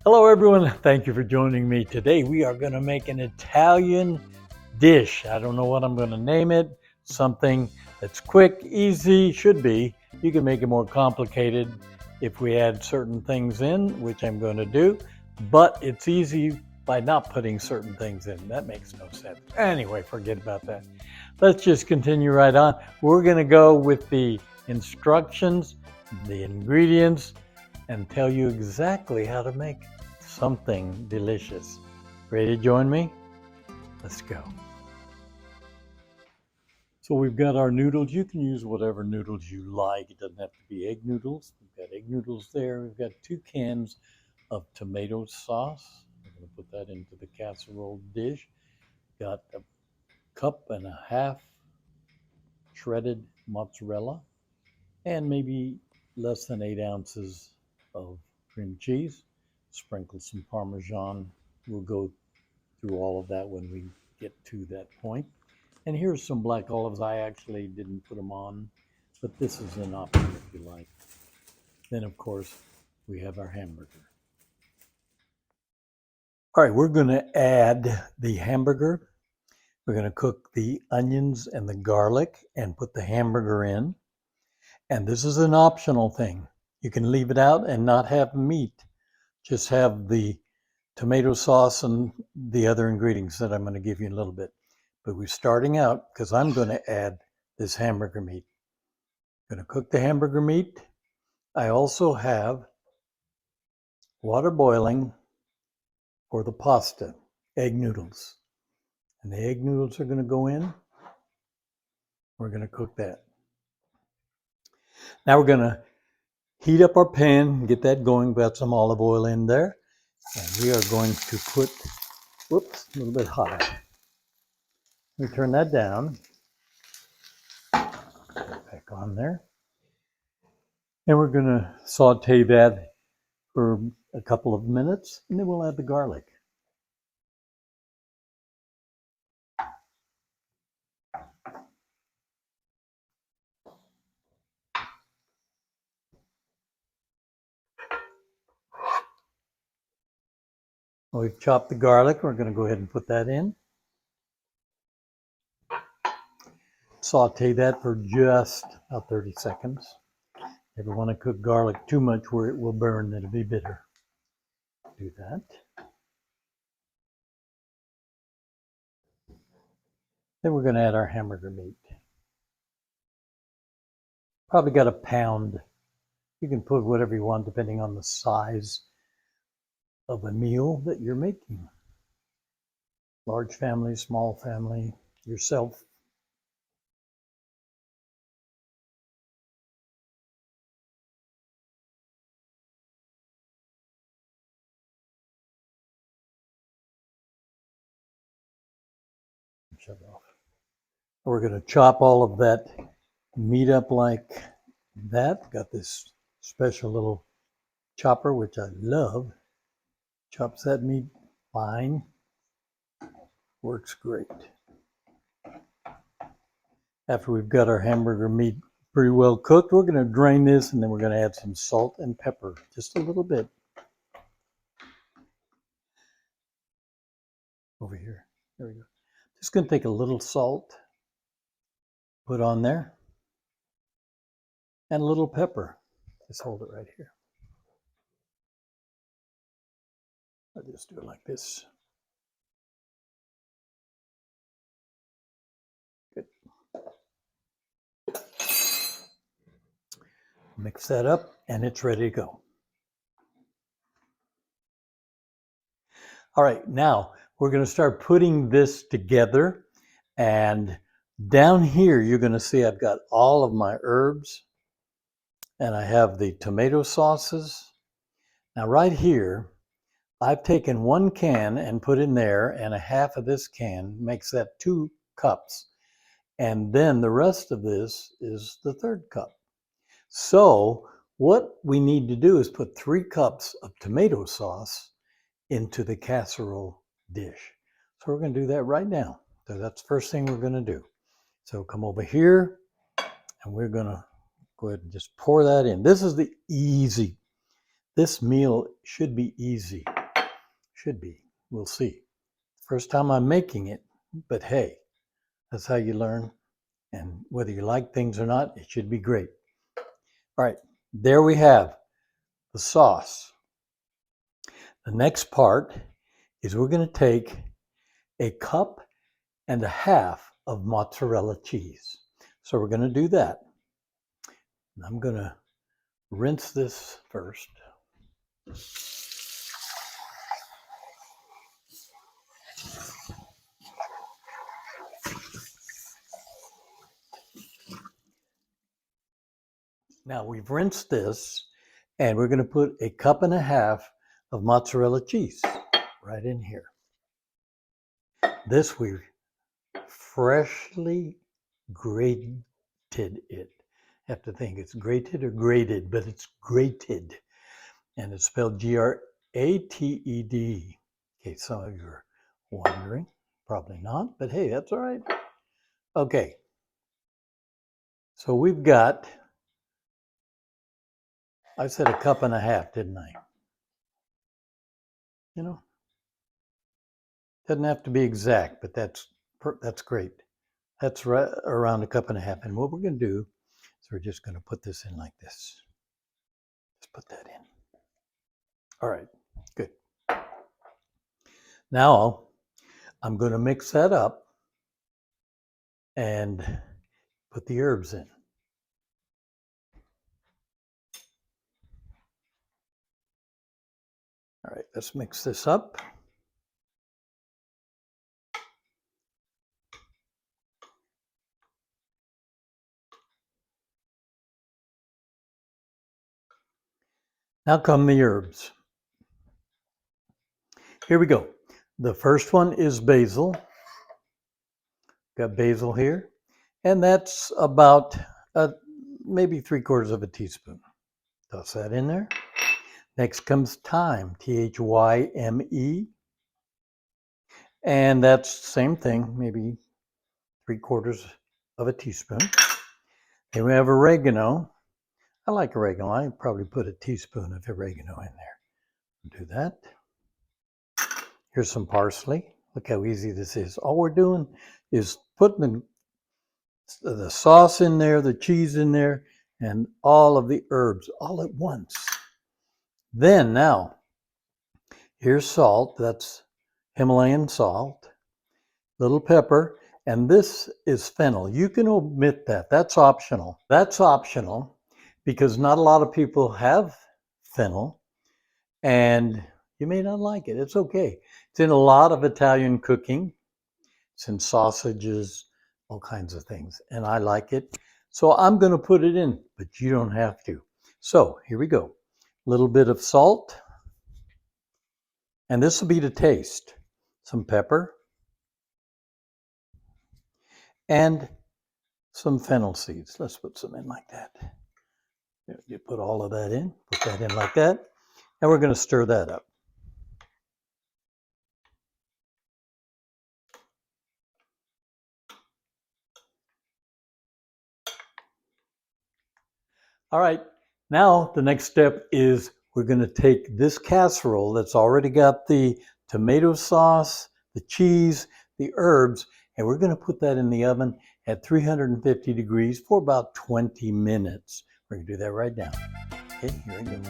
Hello everyone, thank you for joining me. Today we are going to make an Italian dish. I don't know what I'm going to name it. Something that's quick, easy, should be. You can make it more complicated if we add certain things in, which I'm going to do, but it's easy by not putting certain things in. That makes no sense. Anyway, forget about that. Let's just continue right on. We're going to go with the instructions, the ingredients, and tell you exactly how to make something delicious. Ready to join me? Let's go. So we've got our noodles. You can use whatever noodles you like. It doesn't have to be egg noodles. We've got egg noodles there. We've got 2 cans of tomato sauce. I'm going to put that into the casserole dish. Got a cup and a half shredded mozzarella and maybe less than 8 ounces of cream cheese. Sprinkle some Parmesan. We'll go through all of that when we get to that point. And here's some black olives. I actually didn't put them on, but this is an option if you like. Then, of course, we have our hamburger. All right, we're going to add the hamburger. We're going to cook the onions and the garlic and put the hamburger in. And this is an optional thing. You can leave it out and not have meat. Just have the tomato sauce and the other ingredients that I'm going to give you in a little bit. But we're starting out because I'm going to add this hamburger meat. I'm going to cook the hamburger meat. I also have water boiling for the pasta, egg noodles. And the egg noodles are going to go in. We're going to cook that. Now we're going to heat up our pan, get that going, got some olive oil in there. And we are going to put, whoops, a little bit hot. We turn that down. Back on there. And we're going to saute that for a couple of minutes, and then we'll add the garlic. We've chopped the garlic. We're going to go ahead and put that in. Saute that for just about 30 seconds. Never want to cook garlic too much where it will burn. It'll be bitter. Do that. Then we're going to add our hamburger meat. Probably got a pound. You can put whatever you want depending on the size of a meal that you're making. Large family, small family, yourself. Shut it off. We're going to chop all of that meat up like that. Got this special little chopper, which I love. Chops that meat fine. Works great. After we've got our hamburger meat pretty well cooked, we're going to drain this and then we're going to add some salt and pepper, just a little bit. Over here. There we go. Just going to take a little salt, put on there, and a little pepper. Just hold it right here. I'll just do it like this. Good. Mix that up and it's ready to go. All right, now we're going to start putting this together, and down here you're going to see I've got all of my herbs and I have the tomato sauces. Now right here I've taken 1 can and put in there, and a half of this can makes that 2 cups, and then the rest of this is the 3rd cup. So what we need to do is put 3 cups of tomato sauce into the casserole dish. So we're going to do that right now. So that's the first thing we're going to do. So come over here and we're going to go ahead and just pour that in. This is the easy. This meal should be easy. Should be. We'll see. First time I'm making it, but hey, that's how you learn. And whether you like things or not, it should be great. All right, there we have the sauce. The next part is we're going to take a cup and a half of mozzarella cheese. So we're going to do that. And I'm going to rinse this first. Now we've rinsed this, and we're going to put a cup and a half of mozzarella cheese right in here. This we freshly grated it. I have to think it's grated or grated, but it's grated. And it's spelled Grated. In case some of you are wondering. Probably not, but hey, that's all right. Okay. So we've got, I said a cup and a half, didn't I? You know, doesn't have to be exact, but that's great. That's right around a cup and a half. And what we're going to do is we're just going to put this in like this. Let's put that in. All right, good. Now I'm going to mix that up and put the herbs in. All right, let's mix this up. Now come the herbs. Here we go. The first one is basil. Got basil here. And that's about maybe 3/4 of a teaspoon. Toss that in there. Next comes thyme, Thyme. And that's the same thing, maybe 3/4 of a teaspoon. Then we have oregano. I like oregano. I probably put a teaspoon of oregano in there. Do that. Here's some parsley. Look how easy this is. All we're doing is putting the sauce in there, the cheese in there, and all of the herbs all at once. Then now, here's salt. That's Himalayan salt. Little pepper. And this is fennel. You can omit that. That's optional. That's optional because not a lot of people have fennel. And you may not like it. It's okay. It's in a lot of Italian cooking. It's in sausages, all kinds of things. And I like it. So I'm going to put it in, but you don't have to. So here we go. A little bit of salt. And this will be to taste. Some pepper. And some fennel seeds. Let's put some in like that. You put all of that in. Put that in like that. And we're going to stir that up. All right, now the next step is we're going to take this casserole that's already got the tomato sauce, the cheese, the herbs, and we're going to put that in the oven at 350 degrees for about 20 minutes. We're going to do that right now. Okay, here we go.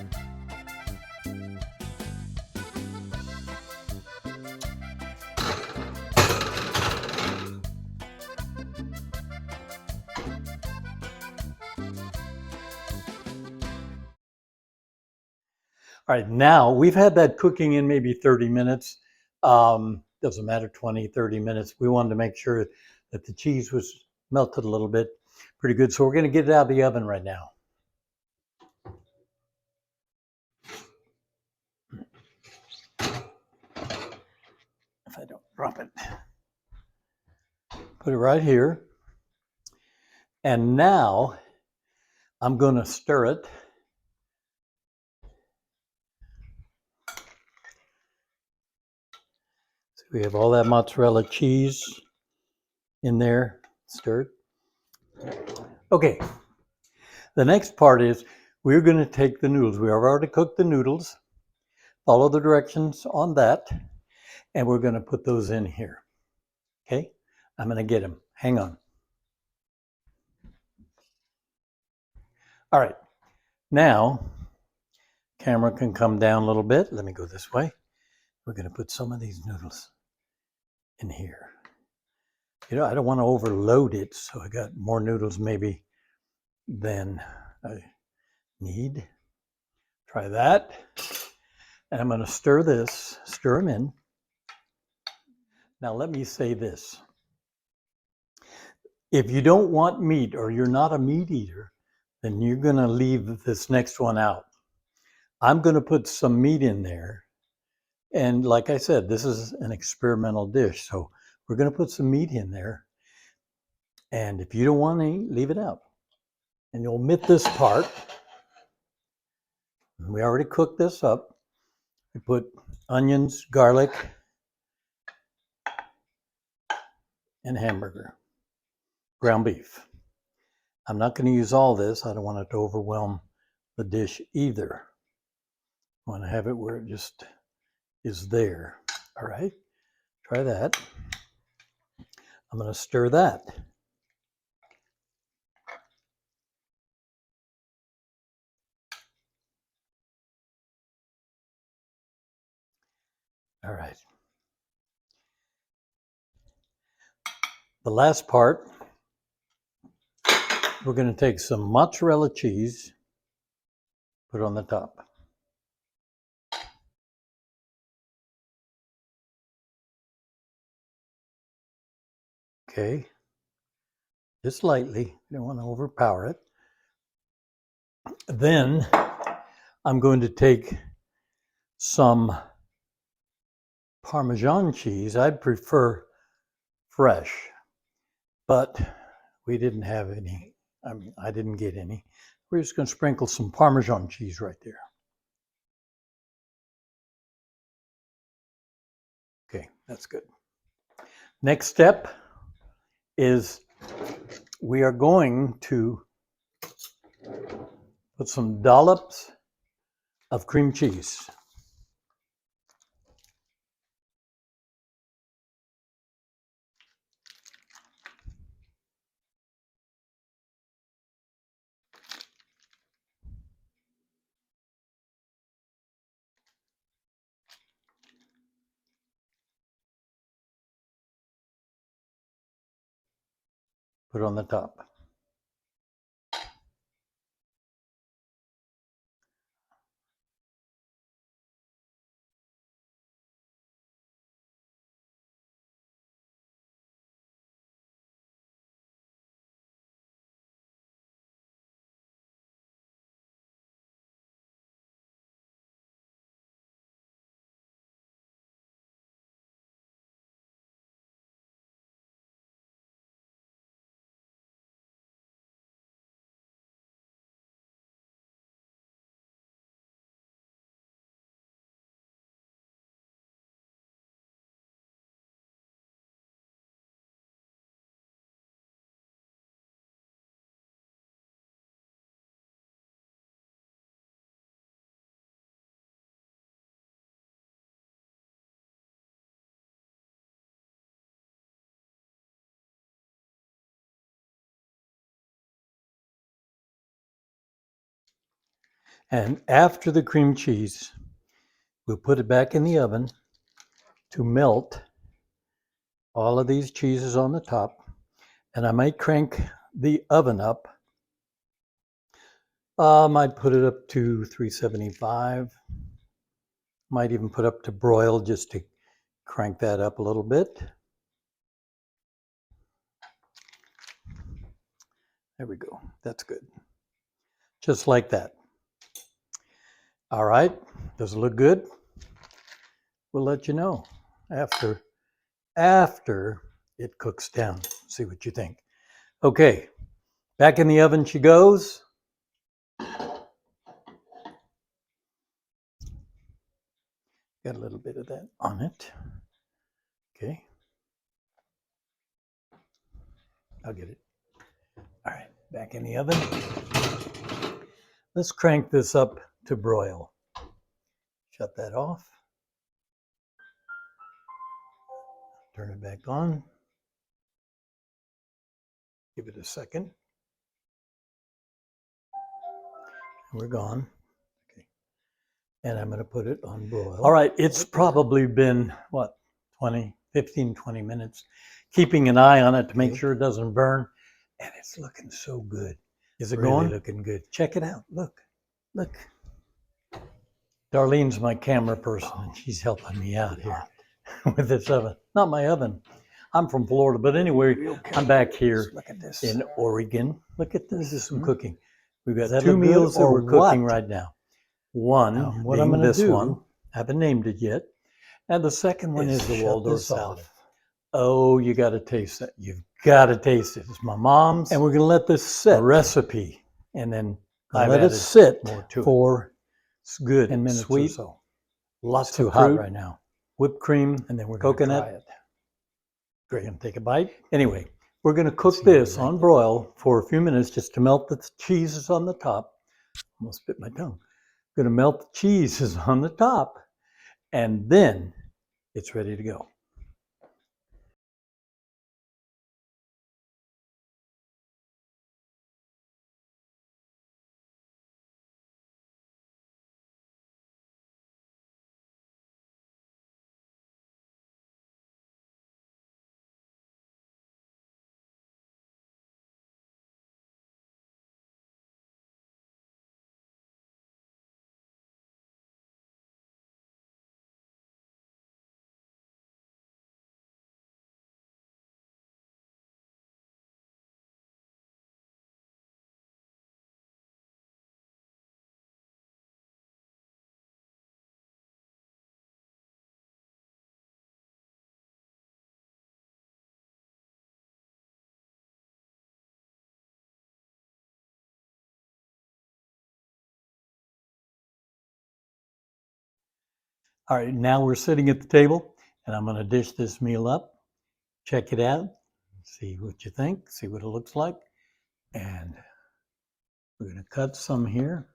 All right, now we've had that cooking in maybe 30 minutes. Doesn't matter, 20, 30 minutes. We wanted to make sure that the cheese was melted a little bit, pretty good. So we're going to get it out of the oven right now. If I don't drop it. Put it right here. And now I'm going to stir it. So we have all that mozzarella cheese in there, stirred. Okay, the next part is we're going to take the noodles. We have already cooked the noodles. Follow the directions on that, and we're going to put those in here. Okay, I'm going to get them. Hang on. All right, now camera can come down a little bit. Let me go this way. We're going to put some of these noodles in here. You know, I don't want to overload it, so I got more noodles maybe than I need. Try that. And I'm going to stir them in. Now let me say this. If you don't want meat or you're not a meat eater, then you're going to leave this next one out. I'm going to put some meat in there. And like I said, this is an experimental dish. So we're going to put some meat in there. And if you don't want any, leave it out. And you'll omit this part. We already cooked this up. We put onions, garlic, and hamburger, ground beef. I'm not going to use all this. I don't want it to overwhelm the dish either. I want to have it where it just is there. All right, try that. I'm going to stir that. All right. The last part, we're going to take some mozzarella cheese, put it on the top. Okay, just lightly. You don't want to overpower it. Then I'm going to take some Parmesan cheese. I'd prefer fresh, but we didn't have any. I mean, I didn't get any. We're just going to sprinkle some Parmesan cheese right there. Okay, that's good. Next step is we are going to put some dollops of cream cheese. Put it on the top. And after the cream cheese, we'll put it back in the oven to melt all of these cheeses on the top. And I might crank the oven up. I might put it up to 375. Might even put up to broil just to crank that up a little bit. There we go. That's good. Just like that. All right. Does it look good? We'll let you know after it cooks down. See what you think. Okay. Back in the oven she goes. Got a little bit of that on it. Okay. I'll get it. All right. Back in the oven. Let's crank this up to broil. Shut that off. Turn it back on. Give it a second. We're gone. Okay. And I'm going to put it on broil. All right, it's probably been, what, 15, 20 minutes. Keeping an eye on it to make sure it doesn't burn. And it's looking so good. Is it really going? Looking good. Check it out. Look. Look. Darlene's my camera person, and she's helping me out here with this oven. Not my oven. I'm from Florida, but anyway, I'm back here in Oregon. Look at this. This is some cooking. We've got 2 meals that we're cooking right now. One, what I'm going to do, one, I haven't named it yet. And the second one is the Waldorf salad. Oh, you got to taste that. You've got to taste it. It's my mom's. And we're going to let this sit. Recipe. And then let it sit for good 10 minutes sweet. Or so. Lots too hot right now. Whipped cream. And then we're going to try it. Great. Gonna take a bite. Anyway, we're going to cook this on broil for a few minutes just to melt the cheeses on the top. Almost spit my tongue. Going to melt the cheeses on the top, and then it's ready to go. All right, now we're sitting at the table, and I'm going to dish this meal up. Check it out, see what you think, see what it looks like. And we're going to cut some here.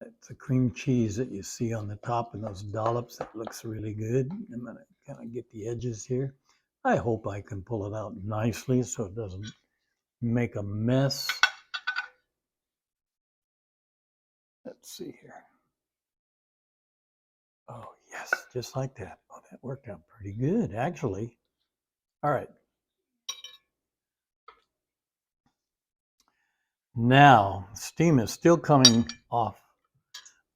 That's the cream cheese that you see on the top and those dollops. That looks really good. I'm going to kind of get the edges here. I hope I can pull it out nicely so it doesn't make a mess. Let's see here. Oh, yes, just like that. Oh, that worked out pretty good, actually. All right. Now, steam is still coming off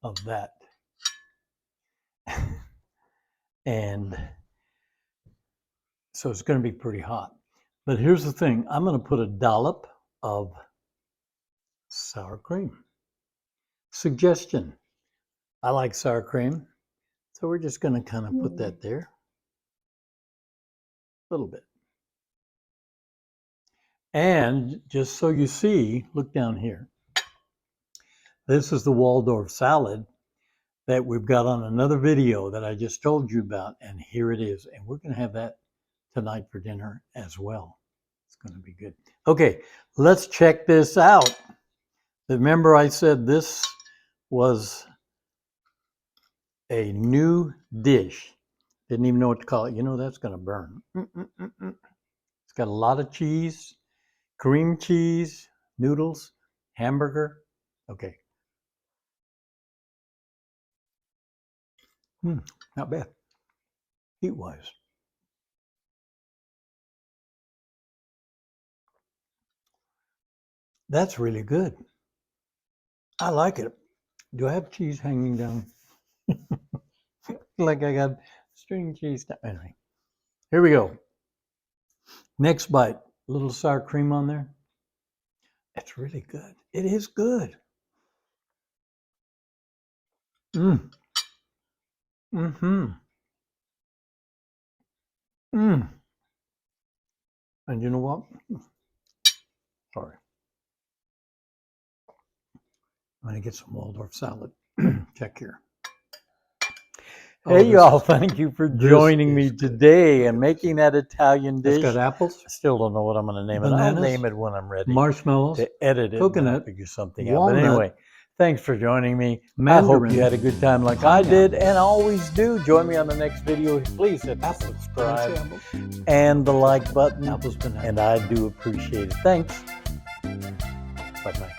of that. And so it's going to be pretty hot. But here's the thing. I'm going to put a dollop of sour cream. Suggestion. I like sour cream. So we're just going to kind of put that there. A little bit. And just so you see, look down here. This is the Waldorf salad that we've got on another video that I just told you about. And here it is. And we're going to have that tonight for dinner as well. It's going to be good. Okay, let's check this out. Remember I said this was a new dish. Didn't even know what to call it. You know, that's going to burn. It's got a lot of cheese, cream cheese, noodles, hamburger. Okay. Not bad. Heat-wise. That's really good. I like it. Do I have cheese hanging down? Like I got string cheese. Anyway, here we go. Next bite. A little sour cream on there. It's really good. It is good. And you know what? Sorry. I'm going to get some Waldorf salad. Check here. Hey, y'all. Thank you for joining me today and making that Italian dish. It's got apples. I still don't know what I'm going to name it. I'll name it when I'm ready. Marshmallows. To edit it. Coconut. Figure something out. But anyway, Thanks for joining me. Mandarin. I hope you had a good time like I did, and always do. Join me on the next video. Please hit the subscribe and the like button, and I do appreciate it. Thanks. Bye-bye.